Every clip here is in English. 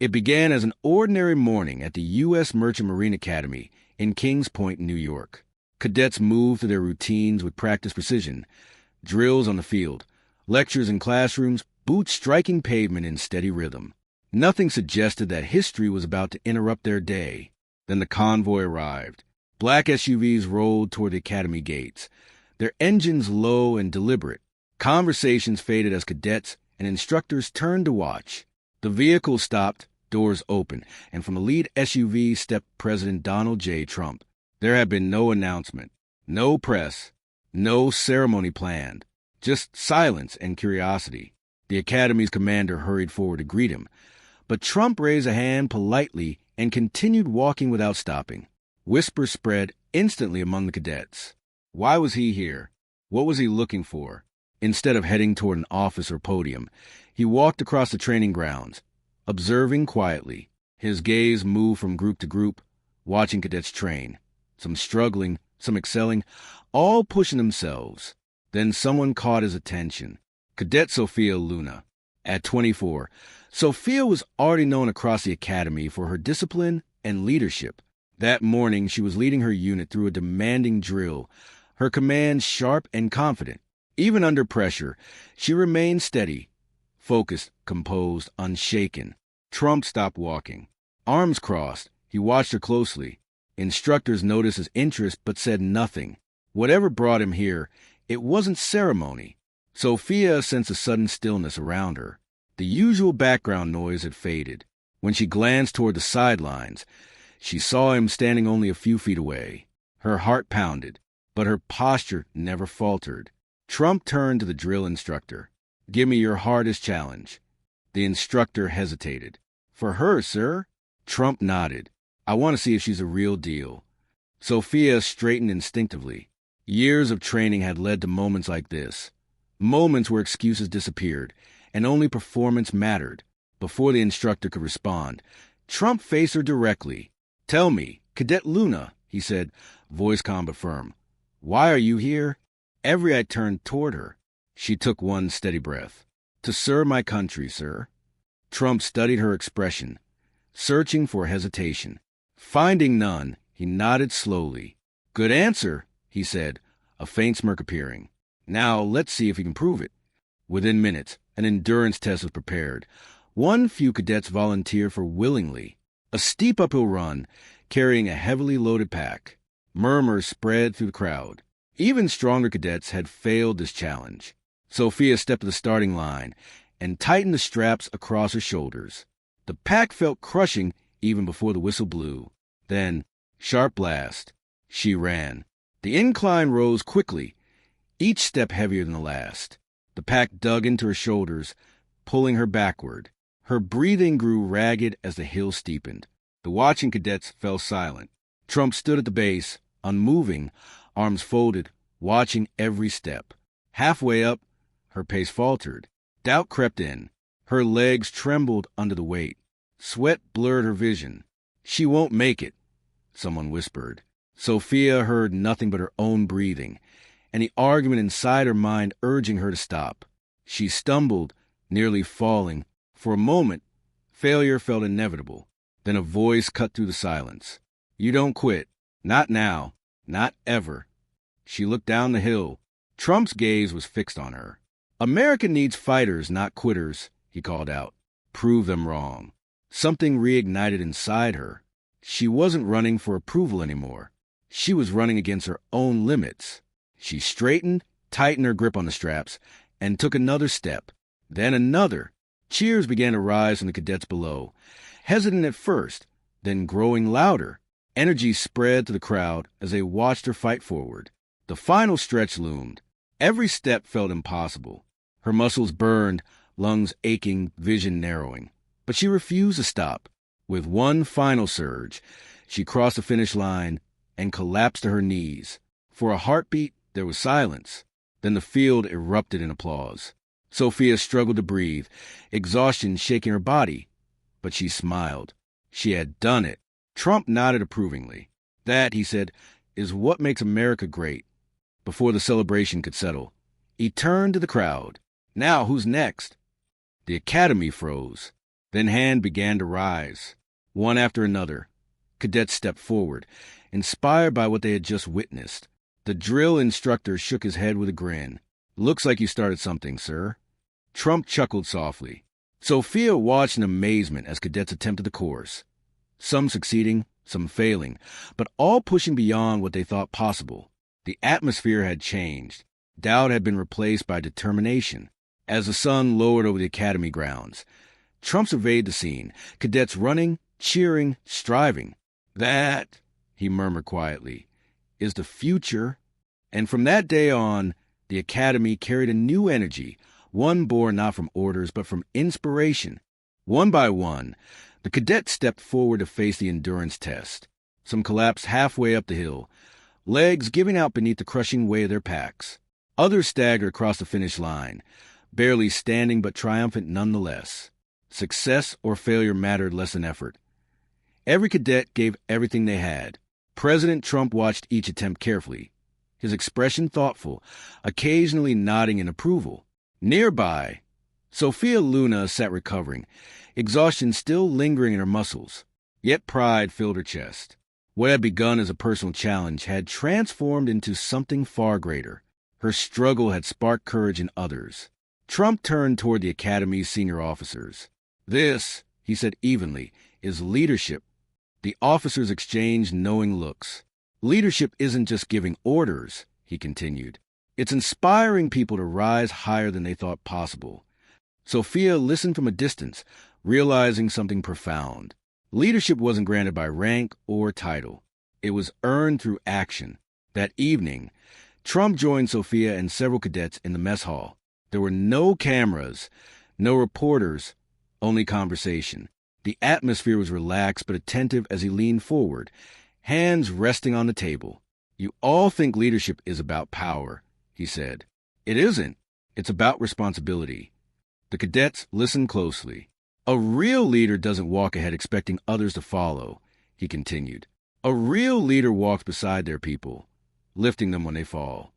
It began as an ordinary morning at the U.S. Merchant Marine Academy in Kings Point, New York. Cadets moved through their routines with practiced precision. Drills on the field, lectures in classrooms, boots striking pavement in steady rhythm. Nothing suggested that history was about to interrupt their day. Then the convoy arrived. Black SUVs rolled toward the academy gates, their engines low and deliberate. Conversations faded as cadets and instructors turned to watch. The vehicle stopped, doors opened, and from the lead SUV stepped President Donald J. Trump. There had been no announcement, no press, no ceremony planned, just silence and curiosity. The Academy's commander hurried forward to greet him, but Trump raised a hand politely and continued walking without stopping. Whispers spread instantly among the cadets. Why was he here? What was he looking for? Instead of heading toward an office or podium, he walked across the training grounds, observing quietly. His gaze moved from group to group, watching cadets train, some struggling, some excelling, all pushing themselves. Then someone caught his attention. Cadet Sophia Luna. At 24, Sophia was already known across the academy for her discipline and leadership. That morning, she was leading her unit through a demanding drill, her command sharp and confident. Even under pressure, she remained steady, focused, composed, unshaken. Trump stopped walking. Arms crossed, he watched her closely. Instructors noticed his interest but said nothing. Whatever brought him here, it wasn't ceremony. Sophia sensed a sudden stillness around her. The usual background noise had faded. When she glanced toward the sidelines, she saw him standing only a few feet away. Her heart pounded, but her posture never faltered. Trump turned to the drill instructor. "Give me your hardest challenge." The instructor hesitated. "For her, sir?" Trump nodded. "I want to see if she's a real deal." Sophia straightened instinctively. Years of training had led to moments like this. Moments where excuses disappeared, and only performance mattered. Before the instructor could respond, Trump faced her directly. "Tell me, Cadet Luna," he said, voice calm but firm. "Why are you here?" Every eye turned toward her. She took one steady breath. "To serve my country, sir." Trump studied her expression, searching for hesitation. Finding none, he nodded slowly. "Good answer," he said, a faint smirk appearing. "Now let's see if he can prove it." Within minutes, an endurance test was prepared. One few cadets volunteered for willingly. A steep uphill run, carrying a heavily loaded pack. Murmurs spread through the crowd. Even stronger cadets had failed this challenge. Sophia stepped to the starting line and tightened the straps across her shoulders. The pack felt crushing even before the whistle blew. Then, sharp blast. She ran. The incline rose quickly, each step heavier than the last. The pack dug into her shoulders, pulling her backward. Her breathing grew ragged as the hill steepened. The watching cadets fell silent. Trump stood at the base, unmoving, arms folded, watching every step. Halfway up, her pace faltered. Doubt crept in. Her legs trembled under the weight. Sweat blurred her vision. "She won't make it," someone whispered. Sophia heard nothing but her own breathing, and the argument inside her mind urging her to stop. She stumbled, nearly falling. For a moment, failure felt inevitable. Then a voice cut through the silence. "You don't quit. Not now. Not ever." She looked down the hill. Trump's gaze was fixed on her. "America needs fighters, not quitters," he called out. "Prove them wrong." Something reignited inside her. She wasn't running for approval anymore. She was running against her own limits. She straightened, tightened her grip on the straps, and took another step. Then another. Cheers began to rise from the cadets below. Hesitant at first, then growing louder. Energy spread to the crowd as they watched her fight forward. The final stretch loomed. Every step felt impossible. Her muscles burned, lungs aching, vision narrowing. But she refused to stop. With one final surge, she crossed the finish line and collapsed to her knees. For a heartbeat, there was silence. Then the field erupted in applause. Sophia struggled to breathe, exhaustion shaking her body. But she smiled. She had done it. Trump nodded approvingly. "That," he said, "is what makes America great." Before the celebration could settle, he turned to the crowd. "Now, who's next?" The academy froze. Then hand began to rise. One after another, cadets stepped forward, inspired by what they had just witnessed. The drill instructor shook his head with a grin. "Looks like you started something, sir." Trump chuckled softly. Sophia watched in amazement as cadets attempted the course. Some succeeding, some failing, but all pushing beyond what they thought possible. The atmosphere had changed. Doubt had been replaced by determination. As the sun lowered over the academy grounds, Trump surveyed the scene, cadets running, cheering, striving. "That," he murmured quietly, "is the future." And from that day on, the academy carried a new energy, one born not from orders but from inspiration. One by one, the cadets stepped forward to face the endurance test. Some collapsed halfway up the hill, legs giving out beneath the crushing weight of their packs. Others staggered across the finish line, barely standing but triumphant nonetheless. Success or failure mattered less than effort. Every cadet gave everything they had. President Trump watched each attempt carefully, his expression thoughtful, occasionally nodding in approval. Nearby, Sophia Luna sat recovering, exhaustion still lingering in her muscles. Yet pride filled her chest. What had begun as a personal challenge had transformed into something far greater. Her struggle had sparked courage in others. Trump turned toward the academy's senior officers. "This," he said evenly, "is leadership." The officers exchanged knowing looks. "Leadership isn't just giving orders," he continued. "It's inspiring people to rise higher than they thought possible." Sophia listened from a distance, realizing something profound. Leadership wasn't granted by rank or title. It was earned through action. That evening, Trump joined Sophia and several cadets in the mess hall. There were no cameras, no reporters, only conversation. The atmosphere was relaxed but attentive as he leaned forward, hands resting on the table. "You all think leadership is about power," he said. "It isn't. It's about responsibility." The cadets listened closely. "A real leader doesn't walk ahead expecting others to follow," he continued. "A real leader walks beside their people, lifting them when they fall."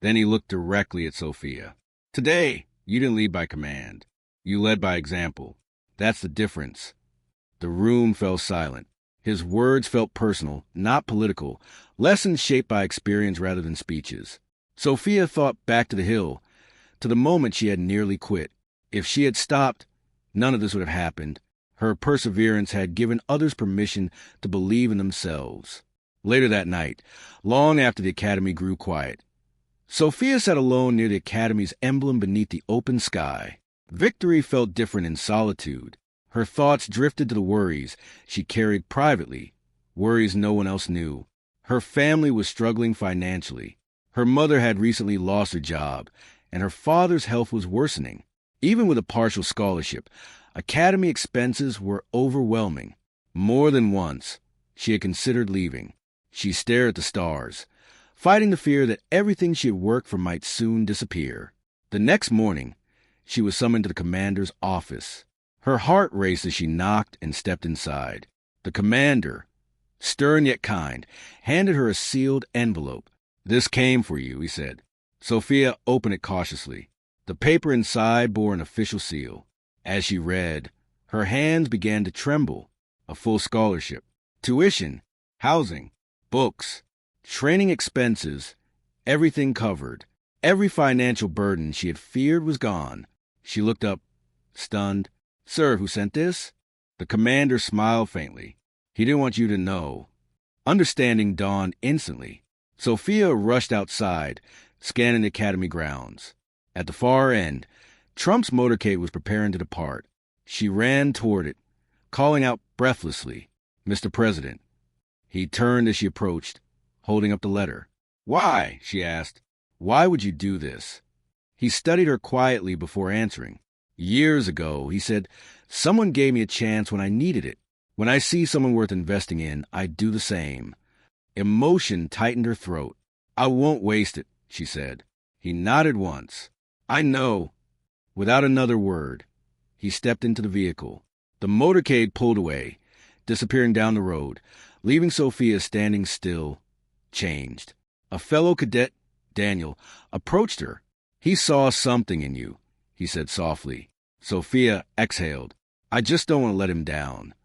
Then he looked directly at Sophia. "Today, you didn't lead by command. You led by example. That's the difference." The room fell silent. His words felt personal, not political, lessons shaped by experience rather than speeches. Sophia thought back to the hill, to the moment she had nearly quit. If she had stopped, none of this would have happened. Her perseverance had given others permission to believe in themselves. Later that night, long after the academy grew quiet, Sophia sat alone near the academy's emblem beneath the open sky. Victory felt different in solitude. Her thoughts drifted to the worries she carried privately, worries no one else knew. Her family was struggling financially. Her mother had recently lost her job, and her father's health was worsening. Even with a partial scholarship, academy expenses were overwhelming. More than once, she had considered leaving. She stared at the stars, fighting the fear that everything she had worked for might soon disappear. The next morning, she was summoned to the commander's office. Her heart raced as she knocked and stepped inside. The commander, stern yet kind, handed her a sealed envelope. "This came for you," he said. Sophia opened it cautiously. The paper inside bore an official seal. As she read, her hands began to tremble. A full scholarship, tuition, housing, books, training expenses, everything covered. Every financial burden she had feared was gone. She looked up, stunned. "Sir, who sent this?" The commander smiled faintly. "He didn't want you to know." Understanding dawned instantly. Sophia rushed outside, scanning the academy grounds. At the far end, Trump's motorcade was preparing to depart. She ran toward it, calling out breathlessly, "Mr. President." He turned as she approached, holding up the letter. "Why?" she asked. "Why would you do this?" He studied her quietly before answering. "Years ago," he said, "someone gave me a chance when I needed it. When I see someone worth investing in, I do the same." Emotion tightened her throat. "I won't waste it," she said. He nodded once. "I know." Without another word, he stepped into the vehicle. The motorcade pulled away, disappearing down the road, leaving Sophia standing still, changed. A fellow cadet, Daniel, approached her. "He saw something in you," he said softly. Sophia exhaled. I just don't want to let him down.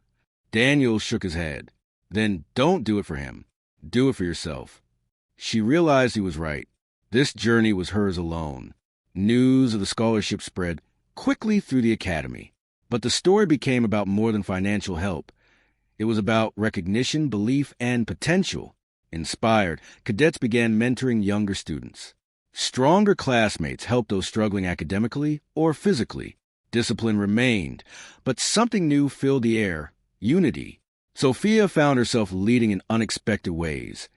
Daniel shook his head. Then don't do it for him. Do it for yourself. She realized he was right. This journey was hers alone. News of the scholarship spread quickly through the academy. But the story became about more than financial help. It was about recognition, belief, and potential. Inspired, cadets began mentoring younger students. Stronger classmates helped those struggling academically or physically. Discipline remained, but something new filled the air: unity. Sophia found herself leading in unexpected ways,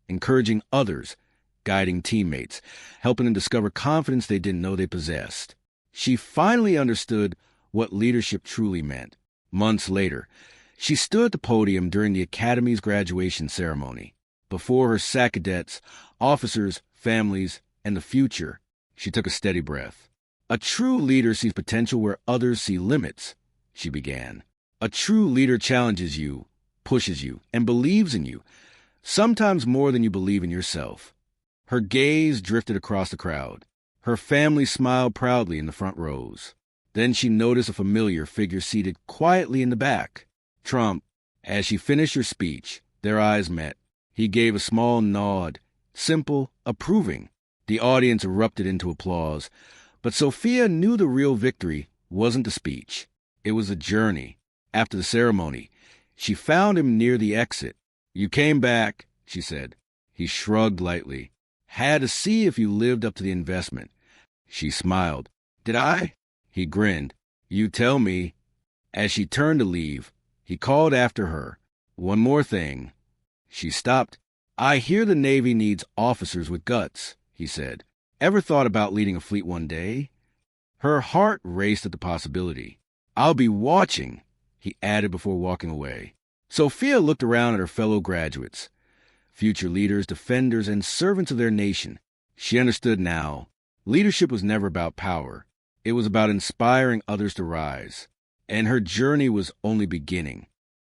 encouraging others, guiding teammates, helping them discover confidence they didn't know they possessed. She finally understood what leadership truly meant. Months later, she stood at the podium during the Academy's graduation ceremony. Before her SAC cadets, officers, families, and the future, she took a steady breath. A true leader sees potential where others see limits, she began. A true leader challenges you, pushes you, and believes in you, sometimes more than you believe in yourself. Her gaze drifted across the crowd. Her family smiled proudly in the front rows. Then she noticed a familiar figure seated quietly in the back. Trump. As she finished her speech, their eyes met. He gave a small nod, simple, approving. The audience erupted into applause. But Sophia knew the real victory wasn't the speech. It was a journey. After the ceremony, she found him near the exit. "You came back," she said. He shrugged lightly. "Had to see if you lived up to the investment." She smiled. "Did I?" He grinned. "You tell me." As she turned to leave, he called after her. "One more thing." She stopped. "I hear the Navy needs officers with guts," he said. "Ever thought about leading a fleet one day?" Her heart raced at the possibility. "I'll be watching," he added before walking away. Sophia looked around at her fellow graduates, future leaders, defenders, and servants of their nation. She understood now. Leadership was never about power. It was about inspiring others to rise. And her journey was only beginning.